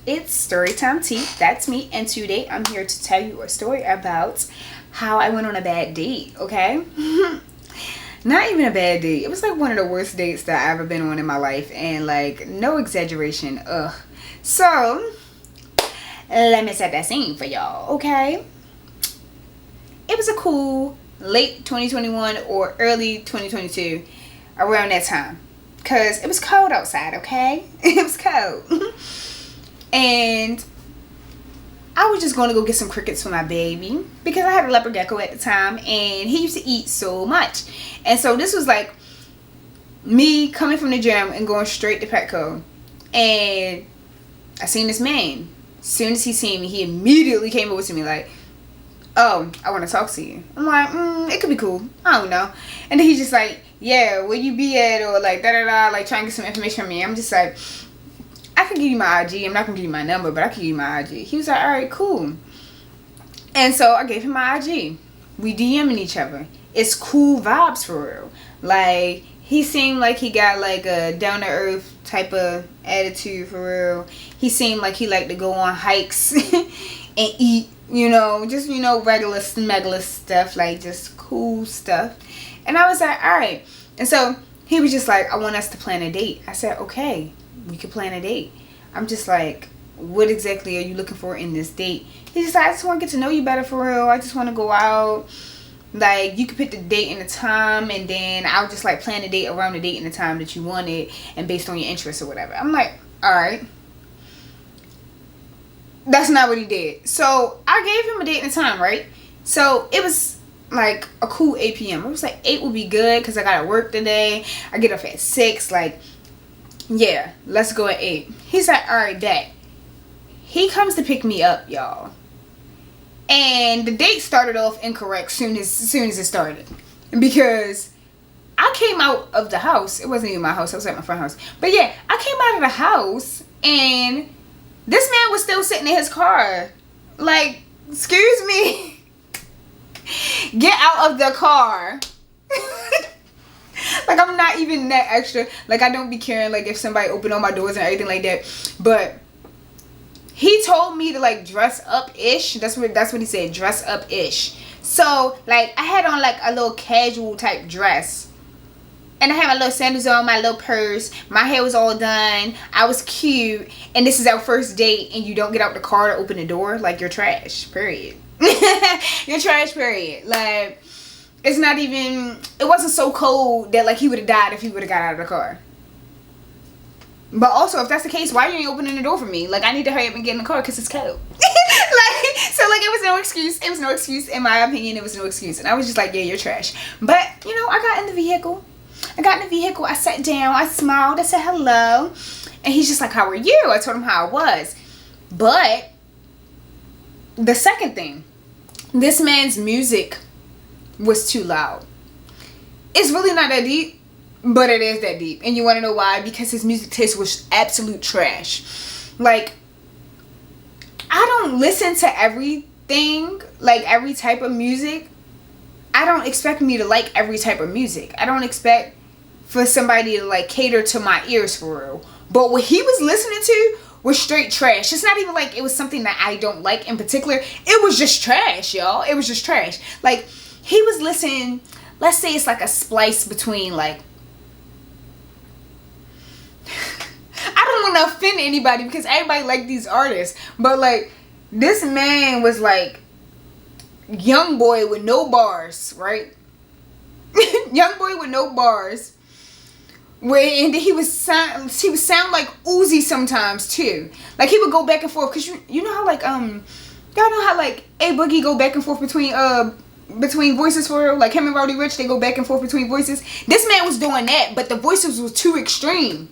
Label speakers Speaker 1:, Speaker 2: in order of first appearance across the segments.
Speaker 1: It's Storytime Tea. That's me. And today I'm here to tell you a story about how I went on a bad date, okay? Not even a bad date. It was like one of the worst dates that I've ever been on in my life. And like, no exaggeration. Ugh. So, let me set that scene for y'all, okay? It was a cool late 2021 or early 2022, around that time. Because it was cold outside, okay? It was cold. And I was just going to go get some crickets for my baby because I had a leopard gecko at the time and he used to eat so much. And so this was like me coming from the gym and going straight to Petco. And I seen this man. As soon as he seen me, he immediately came over to me like, "Oh, I want to talk to you." I'm like, it could be cool. I don't know. And then he's just like, "Yeah, where you be at?" Or like, da-da-da, like trying to get some information from me. I'm just like, I can give you my IG. I'm not going to give you my number, but I can give you my IG. He was like, alright, cool. And so I gave him my IG. We DMing each other. It's cool vibes for real. Like, he seemed like he got like a down-to-earth type of attitude for real. He seemed like he liked to go on hikes and eat, just, regular smuggler stuff. Like, just cool stuff. And I was like, alright. And so he was just like, I want us to plan a date. I said, okay. We could plan a date. I'm just like, what exactly are you looking for in this date? He's just like, I just want to get to know you better for real. I just want to go out. Like, you could pick the date and the time, and then I'll just like plan a date around the date and the time that you wanted, and based on your interests or whatever. I'm like, alright. That's not what he did. So I gave him a date and a time, right? So it was like a cool 8 p.m. I was like, 8 would be good because I gotta work today. I get up at 6. Like, yeah, let's go at 8. He's like, alright, bet. He comes to pick me up, y'all. And the date started off incorrect soon as it started. Because I came out of the house. It wasn't even my house. I was at my friend's house. But yeah, I came out of the house and this man was still sitting in his car. Like, excuse me. Get out of the car. Like, I'm not even that extra. Like, I don't be caring, like, if somebody open all my doors and everything like that. But he told me to, like, dress up-ish. That's what he said, dress up-ish. So, like, I had on, like, a little casual type dress. And I had my little sandals on, my little purse. My hair was all done. I was cute. And this is our first date, and you don't get out the car to open the door. Like, you're trash, period. You're trash, period. Like, it's not even, it wasn't so cold that like he would have died if he would have got out of the car. But also, if that's the case, why are you opening the door for me? Like, I need to hurry up and get in the car because it's cold. It was no excuse. It was no excuse. In my opinion, it was no excuse. And I was just like, yeah, you're trash. But, I got in the vehicle. I sat down. I smiled. I said hello. And he's just like, how are you? I told him how I was. But the second thing, this man's music was too loud. It's really not that deep, but it is that deep. And you want to know why? Because his music taste was absolute trash. Like, I don't listen to everything, like every type of music. I don't expect me to like every type of music. I don't expect for somebody to like cater to my ears for real. But what he was listening to was straight trash. It's not even like it was something that I don't like in particular. It was just trash, y'all. It was just trash. Like, he was listening, let's say it's like a splice between like, I don't want to offend anybody because everybody like these artists, but like, this man was like Young Boy with no bars, right? Young Boy with no bars. And he would sound like Uzi sometimes too. Like, he would go back and forth because you know how like y'all know how like A Boogie go back and forth between voices for real? Like, him and Roddy Ricch, they go back and forth between voices. This man was doing that, but the voices was too extreme.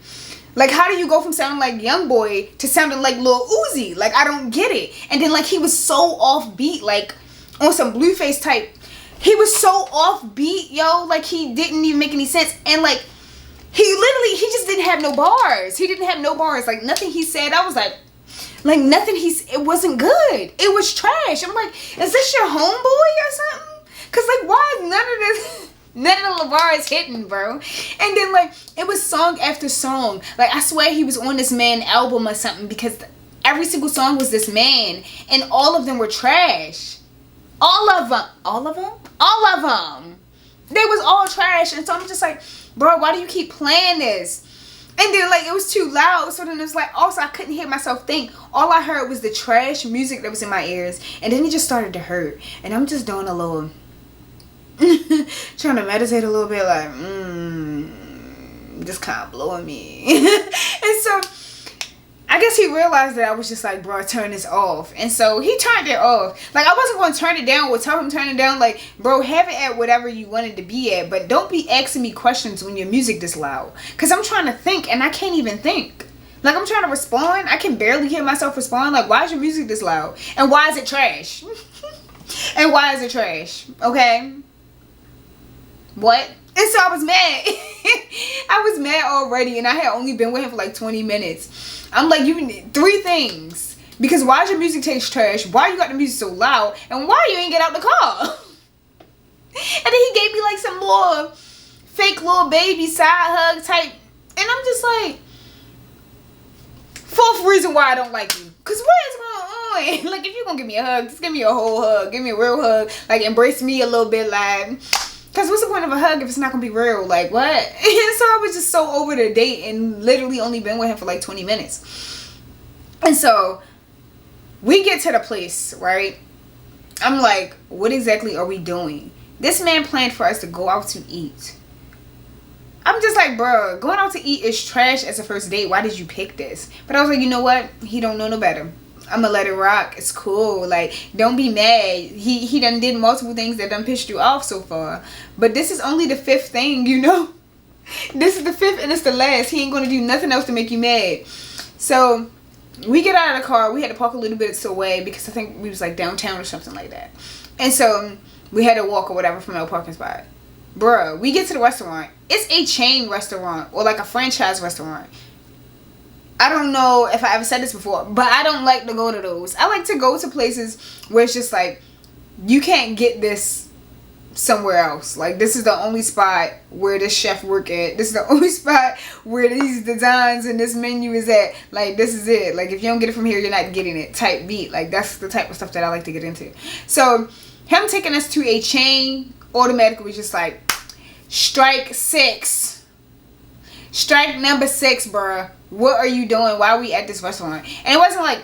Speaker 1: Like, how do you go from sounding like Young Boy to sounding like Lil Uzi? Like, I don't get it. And then like, he was so offbeat, like on some Blueface type. He was so offbeat, yo. Like, he didn't even make any sense. And like, he just didn't have no bars. He didn't have no bars. Like, nothing he said, I was like nothing it wasn't good. It was trash. I'm like, is this your homeboy or something? Cause like, why is none of the bars hitting, bro? And then like, it was song after song. Like, I swear he was on this man album or something because every single song was this man, and all of them were trash. All of them. All of them? All of them. They was all trash. And so I'm just like, bro, why do you keep playing this? And then, like, it was too loud. So then it's like, also, I couldn't hear myself think. All I heard was the trash music that was in my ears. And then it just started to hurt. And I'm just doing a little, trying to meditate a little bit, like, just kind of blowing me. And so I guess he realized that I was just like, bro, turn this off. And so he turned it off. Like, I wasn't going to turn it down or tell him turn it down. Like, bro, have it at whatever you wanted to be at. But don't be asking me questions when your music this loud. Because I'm trying to think and I can't even think. Like, I'm trying to respond. I can barely hear myself respond. Like, why is your music this loud? And why is it trash? And why is it trash? Okay? What? And so I was mad. I was mad already. And I had only been with him for like 20 minutes. I'm like, you need 3 things. Because why is your music taste trash? Why you got the music so loud? And why you ain't get out the car? And then he gave me like some more fake little baby side hug type. And I'm just like, 4th reason why I don't like you. Because what is going on? Like, if you're going to give me a hug, just give me a whole hug. Give me a real hug. Like, embrace me a little bit. Like, because what's the point of a hug if it's not going to be real? Like, what? And so I was just so over the date and literally only been with him for like 20 minutes. And so we get to the place, right? I'm like, what exactly are we doing? This man planned for us to go out to eat. I'm just like, bro, going out to eat is trash as a first date. Why did you pick this? But I was like, you know what? He don't know no better. I'm gonna let it rock. It's cool. Like, don't be mad. He done did multiple things that done pissed you off so far. But this is only the 5th thing, you know? This is the 5th and it's the last. He ain't gonna do nothing else to make you mad. So we get out of the car. We had to park a little bit away because I think we was like downtown or something like that. And so we had to walk or whatever from our parking spot. Bruh, we get to the restaurant. It's a chain restaurant or like a franchise restaurant. I don't know if I ever said this before, but I don't like to go to those. I like to go to places where it's just like, you can't get this somewhere else. Like, this is the only spot where this chef work at. This is the only spot where these designs and this menu is at. Like, this is it. Like, if you don't get it from here, you're not getting it type beat. Like, that's the type of stuff that I like to get into. So him taking us to a chain automatically was just like, strike 6. Strike number 6, bruh. What are you doing? Why are we at this restaurant? And it wasn't like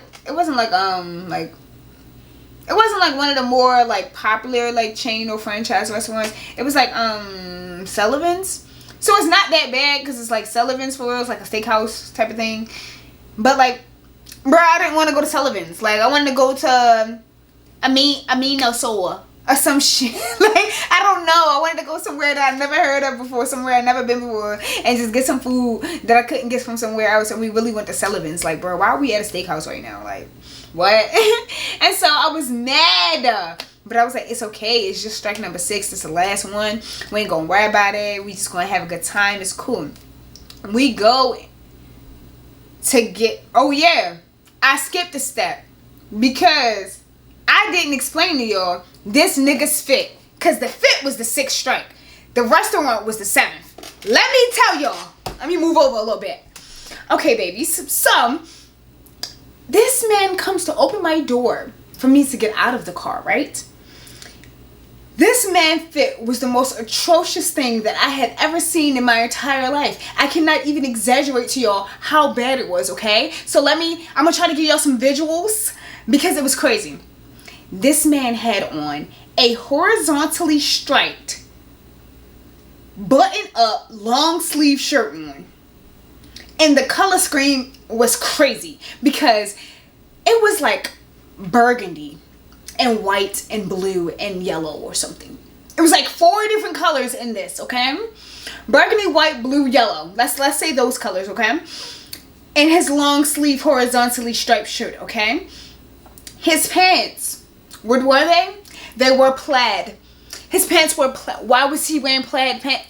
Speaker 1: one of the more like popular like chain or franchise restaurants. It was like Sullivan's. So it's not that bad because it's like Sullivan's for real. It's like a steakhouse type of thing. But like, bruh, I didn't want to go to Sullivan's. Like, I wanted to go to Amino Soa or some shit. Like, I don't know. I wanted to go somewhere that I've never heard of before, somewhere I've never been before, and just get some food that I couldn't get from somewhere else. And we really went to Sullivan's. Like, bro, why are we at a steakhouse right now? Like, what? And so I was mad. But I was like, it's okay. It's just strike number 6. It's the last one. We ain't gonna worry about it. We just gonna have a good time. It's cool. We go to get... Oh, yeah. I skipped a step. Because I didn't explain to y'all this nigga's fit. Because the fit was the 6th strike. The restaurant was the 7th. Let me tell y'all. Let me move over a little bit. Okay, babies. So, this man comes to open my door for me to get out of the car, right? This man fit was the most atrocious thing that I had ever seen in my entire life. I cannot even exaggerate to y'all how bad it was, okay? So I'm gonna try to give y'all some visuals because it was crazy. This man had on a horizontally striped, button up, long sleeve shirt on. And the color scheme was crazy because it was like burgundy and white and blue and yellow or something. It was like 4 different colors in this, okay? Burgundy, white, blue, yellow. Let's say those colors, okay? And his long sleeve horizontally striped shirt, okay? His pants, what were they? They were plaid. His pants were plaid. Why was he wearing plaid pants?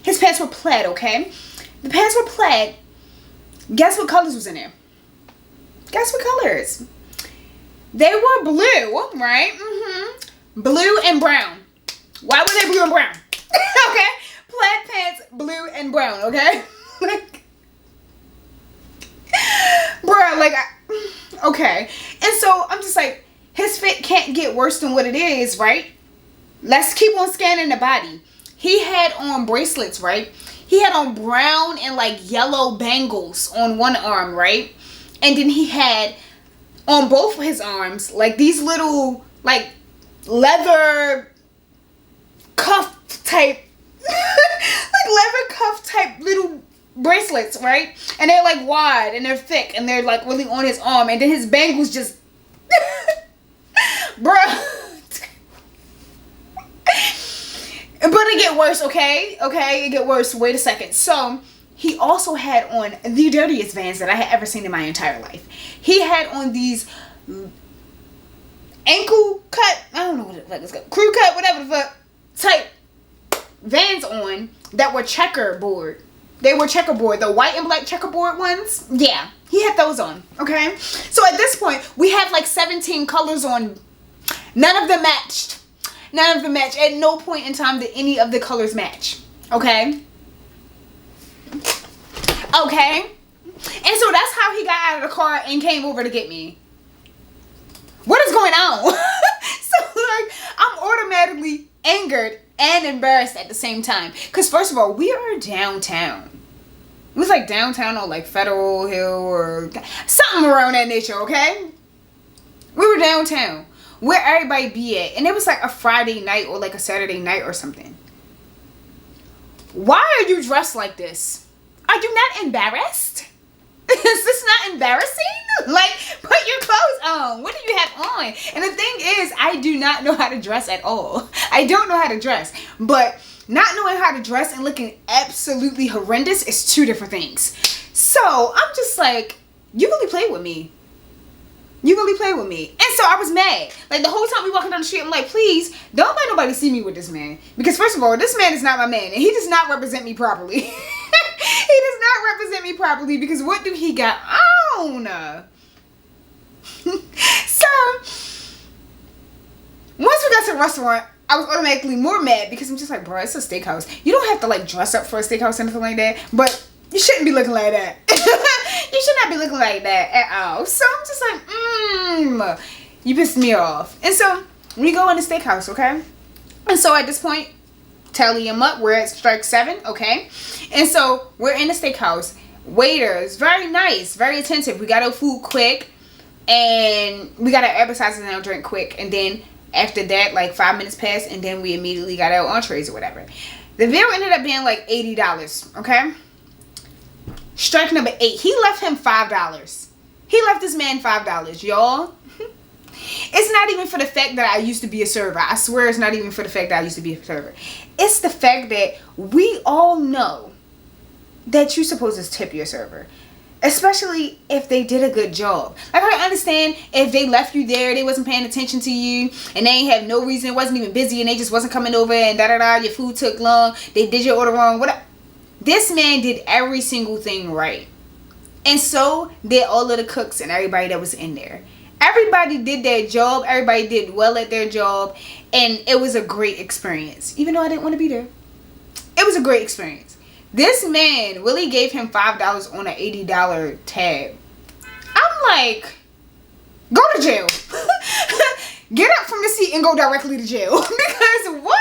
Speaker 1: His pants were plaid, okay? The pants were plaid. Guess what colors was in there? Guess what colors? They were blue, right? Blue and brown. Why were they blue and brown? Okay? Plaid pants, blue and brown, okay? Like, bruh, like, Okay. And so I'm just like, his fit can't get worse than what it is, right? Let's keep on scanning the body. He had on bracelets, right? He had on brown and like yellow bangles on one arm, right? And then he had on both of his arms like these little like leather cuff type like leather cuff type little bracelets, right? And they're like wide and they're thick and they're like really on his arm, and then his bangles just bruh. But it get worse, okay? Okay, it get worse. Wait a second. So he also had on the dirtiest Vans that I had ever seen in my entire life. He had on these ankle cut, I don't know what the fuck it's called, crew cut, whatever the fuck, type Vans on that were checkerboard. They were checkerboard, the white and black checkerboard ones. Yeah, he had those on, okay? So at this point, we had like 17 colors on. None of them matched. None of them match. At no point in time did any of the colors match. Okay? Okay? And so that's how he got out of the car and came over to get me. What is going on? So, like, I'm automatically angered and embarrassed at the same time. Because, first of all, we are downtown. It was like downtown or like Federal Hill or something around that nature, okay? We were downtown. Where everybody be at. And it was like a Friday night or like a Saturday night or something. Why are you dressed like this? Are you not embarrassed? Is this not embarrassing? Like, put your clothes on. What do you have on? And the thing is, I do not know how to dress at all. I don't know how to dress. But not knowing how to dress and looking absolutely horrendous is two different things. So, I'm just like, you really played with me. You really play with me. And so I was mad. Like the whole time we walking down the street, I'm like, please, don't let nobody see me with this man. Because first of all, this man is not my man. And he does not represent me properly. He does not represent me properly because what do he got on? So, once we got to the restaurant, I was automatically more mad because I'm just like, bro, it's a steakhouse. You don't have to like dress up for a steakhouse or anything like that. But you shouldn't be looking like that. You should not be looking like that at all. So I'm just like, you pissed me off. And so we go in the steakhouse, okay? And so at this point, tally him up. We're at strike 7, okay? And so we're in the steakhouse. Waiters, very nice, very attentive. We got our food quick, and we got our appetizers and our drink quick. And then after that, like 5 minutes passed, and then we immediately got our entrees or whatever. The bill ended up being like $80, okay? Strike number 8. He left him $5. He left this man $5, y'all. It's not even for the fact that I used to be a server. I swear it's not even for the fact that I used to be a server. It's the fact that we all know that you're supposed to tip your server. Especially if they did a good job. Like, I understand if they left you there, they wasn't paying attention to you, and they ain't have no reason, it wasn't even busy, and they just wasn't coming over, and your food took long, they did your order wrong, whatever. This man did every single thing right. And so did all of the cooks and everybody that was in there. Everybody did their job. Everybody did well at their job. And it was a great experience. Even though I didn't want to be there. It was a great experience. This man really gave him $5 on an $80 tab. I'm like, go to jail. Get up from the seat and go directly to jail. Because what?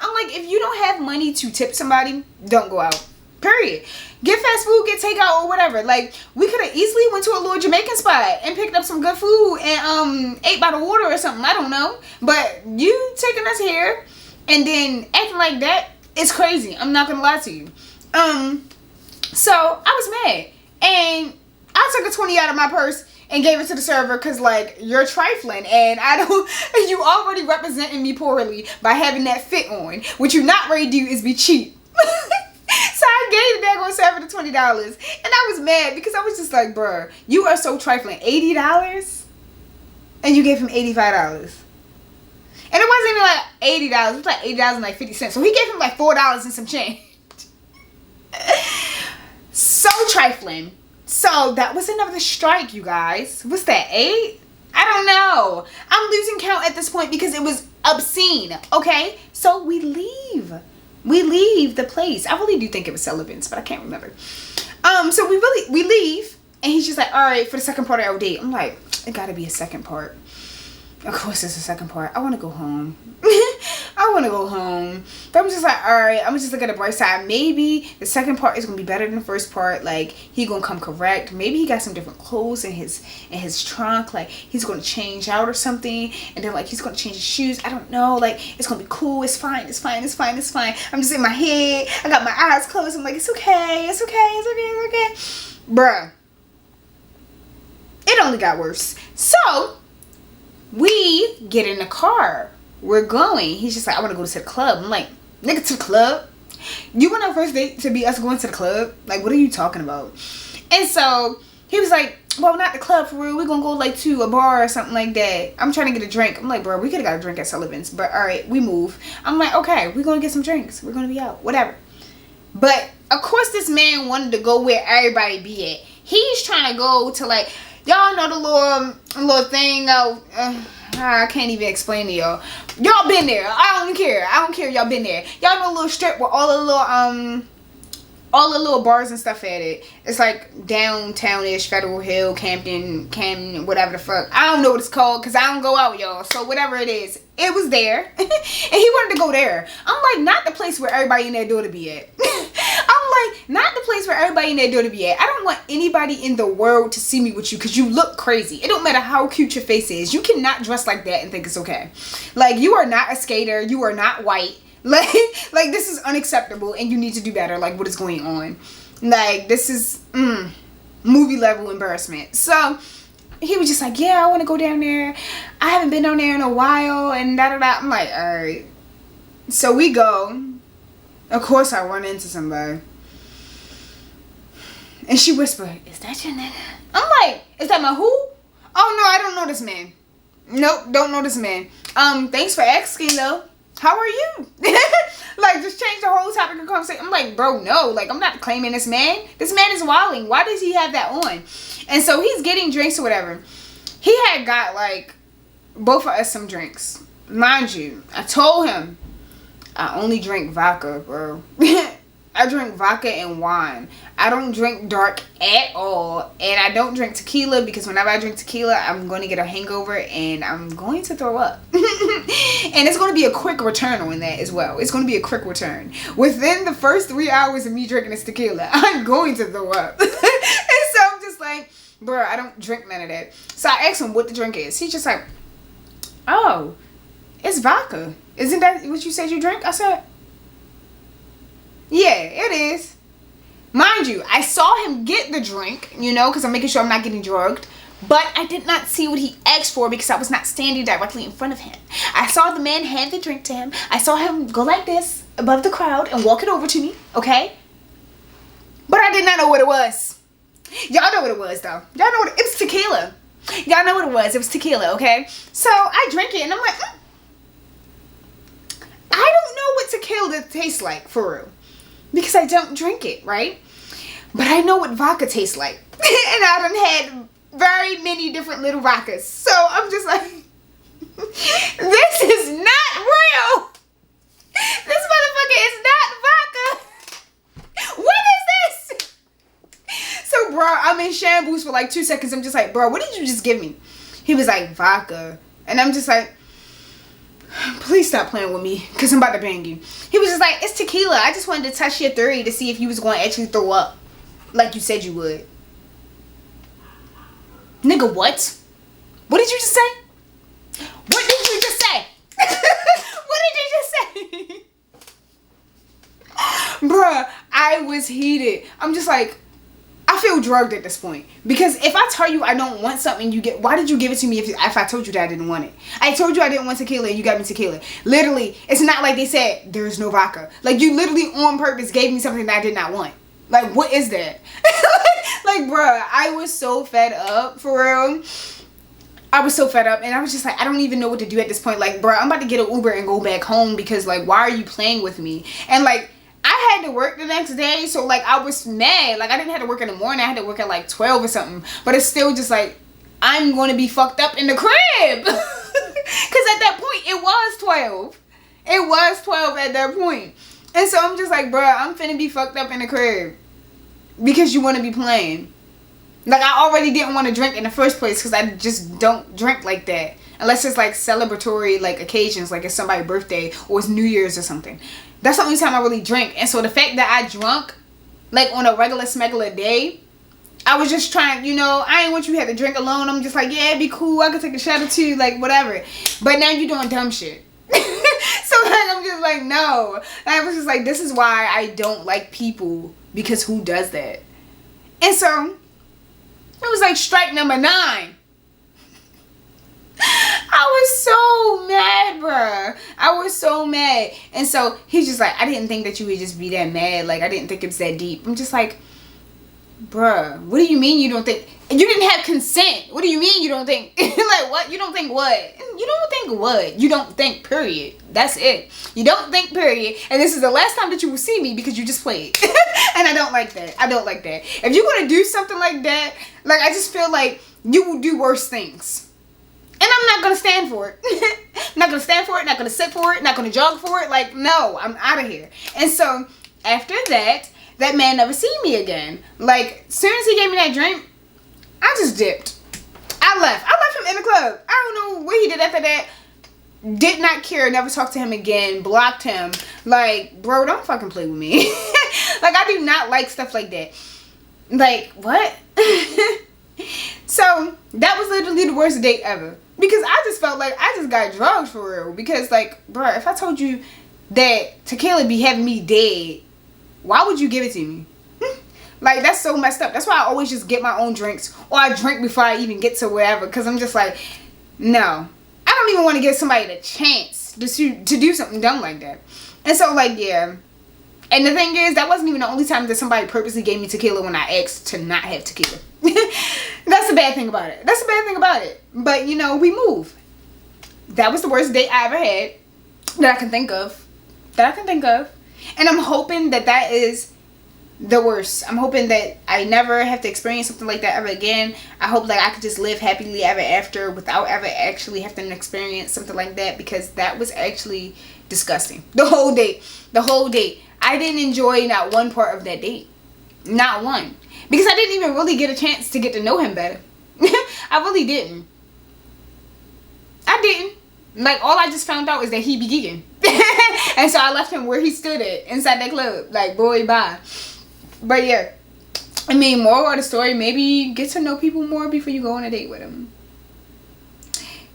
Speaker 1: I'm like, if you don't have money to tip somebody, don't go out. Period. Get fast food, get takeout or whatever. Like, we could have easily went to a little Jamaican spot and picked up some good food and ate by the water or something. I don't know. But you taking us here and then acting like that is crazy. I'm not gonna lie to you. So I was mad. And I took a 20 out of my purse and gave it to the server because, like, you're trifling and you already representing me poorly by having that fit on. What you're not ready to do is be cheap. So I gave the daggone server the $20 and I was mad because I was just like, bruh, you are so trifling. $80 and you gave him $85. And it wasn't even like $80. It was like $80 and like 50 cents. So he gave him like $4 and some change. So trifling. So that was another strike, you guys. What's that, 8? I don't know. I'm losing count at this point because it was obscene. Okay? So we leave. We leave the place. I really do think it was Sullivan's, but I can't remember. So we leave. And he's just like, all right, for the second part of our date. I'm like, it gotta be a second part. Of course it's a second part. I want to go home. I want to go home. But I'm just like, all right, I'm just looking at the bright side. Maybe the second part is going to be better than the first part. Like, he going to come correct. Maybe he got some different clothes in his trunk. Like, he's going to change out or something. And then, like, he's going to change his shoes. I don't know. Like, it's going to be cool. It's fine. It's fine. It's fine. It's fine. I'm just in my head. I got my eyes closed. I'm like, it's okay. It's okay. It's okay. It's okay. Bruh. It only got worse. So we get in the car. We're going. He's just like, I want to go to the club. I'm like, nigga, to the club? You want our first date to be us going to the club? Like, what are you talking about? And so he was like, well, not the club for real. We're going to go like to a bar or something like that. I'm trying to get a drink. I'm like, bro, we could have got a drink at Sullivan's. But all right, we move. I'm like, okay, we're going to get some drinks. We're going to be out. Whatever. But of course this man wanted to go where everybody be at. He's trying to go to like, y'all know the little thing. I can't even explain to y'all. Y'all been there. I don't care. I don't care. Y'all been there. Y'all know the little strip where all the little bars and stuff at it. It's like downtown-ish, Federal Hill, Camden, whatever the fuck. I don't know what it's called because I don't go out, y'all. So whatever it is, it was there. And he wanted to go there. I'm like, not the place where everybody in that door to be at. I'm like, not the place where everybody in that door to be at. I don't want anybody in the world to see me with you because you look crazy. It don't matter how cute your face is. You cannot dress like that and think it's okay. Like, you are not a skater. You are not white. Like this is unacceptable and you need to do better. Like, what is going on? Like, this is movie level embarrassment. So he was just like, yeah, I want to go down there. I haven't been down there in a while and da-da-da. I'm like, all right. So we go. Of course I run into somebody. And she whispered, is that your nigga? I'm like, is that my who? Oh no, I don't know this man. Nope, don't know this man. Thanks for asking though. How are you? Like, just change the whole topic of conversation. I'm like, bro, no. Like, I'm not claiming this man. This man is wilding. Why does he have that on? And so he's getting drinks or whatever. He had got, like, both of us some drinks. Mind you, I told him I only drink vodka, bro. I drink vodka and wine. I don't drink dark at all. And I don't drink tequila because whenever I drink tequila, I'm going to get a hangover and I'm going to throw up. And it's going to be a quick return on that as well. It's going to be a quick return. Within the first 3 hours of me drinking this tequila, I'm going to throw up. And so I'm just like, bro, I don't drink none of that. So I asked him what the drink is. He's just like, oh, it's vodka. Isn't that what you said you drink? I said, yeah, it is. Mind you, I saw him get the drink, you know, because I'm making sure I'm not getting drugged. But I did not see what he asked for because I was not standing directly in front of him. I saw the man hand the drink to him. I saw him go like this above the crowd and walk it over to me, okay? But I did not know what it was. Y'all know what it was, though. Y'all know what it was tequila. Y'all know what it was. It was tequila, okay? So I drink it and I'm like, I don't know what tequila tastes like, for real. Because I don't drink it, right? But I know what vodka tastes like. And I done had very many different little vodkas. So I'm just like, this is not real. This motherfucker is not vodka. What is this? So, bro, I'm in shambles for like 2 seconds. I'm just like, bro, what did you just give me? He was like, vodka. And I'm just like, please stop playing with me because I'm about to bang you. He was just like, it's tequila. I just wanted to test your theory to see if you was going to actually throw up like you said you would. Nigga, what? What did you just say? What did you just say? What did you just say? Bruh, I was heated. I'm just like, I feel drugged at this point. Because if I tell you I don't want something, you get, why did you give it to me if I told you that I didn't want it? I told you I didn't want tequila and you got me tequila. Literally, it's not like they said, there's no vodka. Like, you literally on purpose gave me something that I did not want. Like, what is that? Like, bruh, I was so fed up, for real. I was so fed up, and I was just like, I don't even know what to do at this point. Like, bruh, I'm about to get an Uber and go back home because, like, why are you playing with me? And, like, I had to work the next day, so, like, I was mad. Like, I didn't have to work in the morning. I had to work at, like, 12 or something. But it's still just, like, I'm going to be fucked up in the crib. Because at that point, it was 12. It was 12 at that point. And so I'm just like, bruh, I'm finna be fucked up in the crib. Because you want to be playing. Like, I already didn't want to drink in the first place because I just don't drink like that. Unless it's like celebratory like occasions, like it's somebody's birthday or it's New Year's or something. That's the only time I really drink. And so the fact that I drunk like on a regular smegular day, I was just trying, you know, I ain't want you to have to drink alone. I'm just like, yeah, it'd be cool. I could take a shot or two, like whatever. But now you're doing dumb shit. So like, I'm just like, no. And I was just like, this is why I don't like people, because who does that? And so it was like strike number 9. I was so mad, bruh. I was so mad. And so he's just like, I didn't think that you would just be that mad. Like, I didn't think it's that deep. I'm just like, bruh, what do you mean you don't think? You didn't have consent. What do you mean you don't think? Like, what? You don't think what? You don't think what? You don't think, period. That's it. You don't think, period. And this is the last time that you will see me because you just played. And I don't like that. I don't like that. If you're going to do something like that, like, I just feel like you will do worse things. And I'm not going to stand for it. I'm not going to stand for it. Not going to sit for it. Not going to jog for it. Like, no, I'm out of here. And so after that, that man never seen me again. Like, as soon as he gave me that drink, I just dipped. I left him in the club. I don't know what he did after that. Did not care. Never talked to him again. Blocked him. Like, bro, don't fucking play with me. Like, I do not like stuff like that. Like, what? So that was literally the worst date ever, because I just felt like I just got drugged for real. Because, like, bro, if I told you that tequila be having me dead, why would you give it to me? Like, that's so messed up. That's why I always just get my own drinks, or I drink before I even get to wherever, because I'm just like, no, I don't even want to give somebody the chance to do something dumb like that. And so, like, yeah. And the thing is, that wasn't even the only time that somebody purposely gave me tequila when I asked to not have tequila. That's the bad thing about it. That's the bad thing about it. But, you know, we move. That was the worst date I ever had that I can think of. And I'm hoping that that is the worst. I'm hoping that I never have to experience something like that ever again. I hope that I could just live happily ever after without ever actually having to experience something like that, because that was actually disgusting. The whole date. I didn't enjoy not one part of that date. Not one. Because I didn't even really get a chance to get to know him better. I really didn't. I didn't. Like, all I just found out is that he be geeking. And so I left him where he stood at, inside that club. Like, boy, bye. But yeah. I mean, moral of the story, maybe get to know people more before you go on a date with them.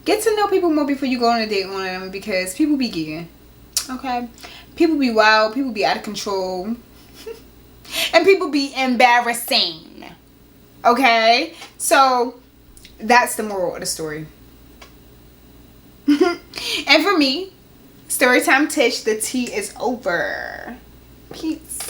Speaker 1: Get to know people more before you go on a date with them, because people be geeking. Okay? People be wild. People be out of control. And people be embarrassing. Okay? So, that's the moral of the story. And for me, Storytime Tish, the tea is over. Peace.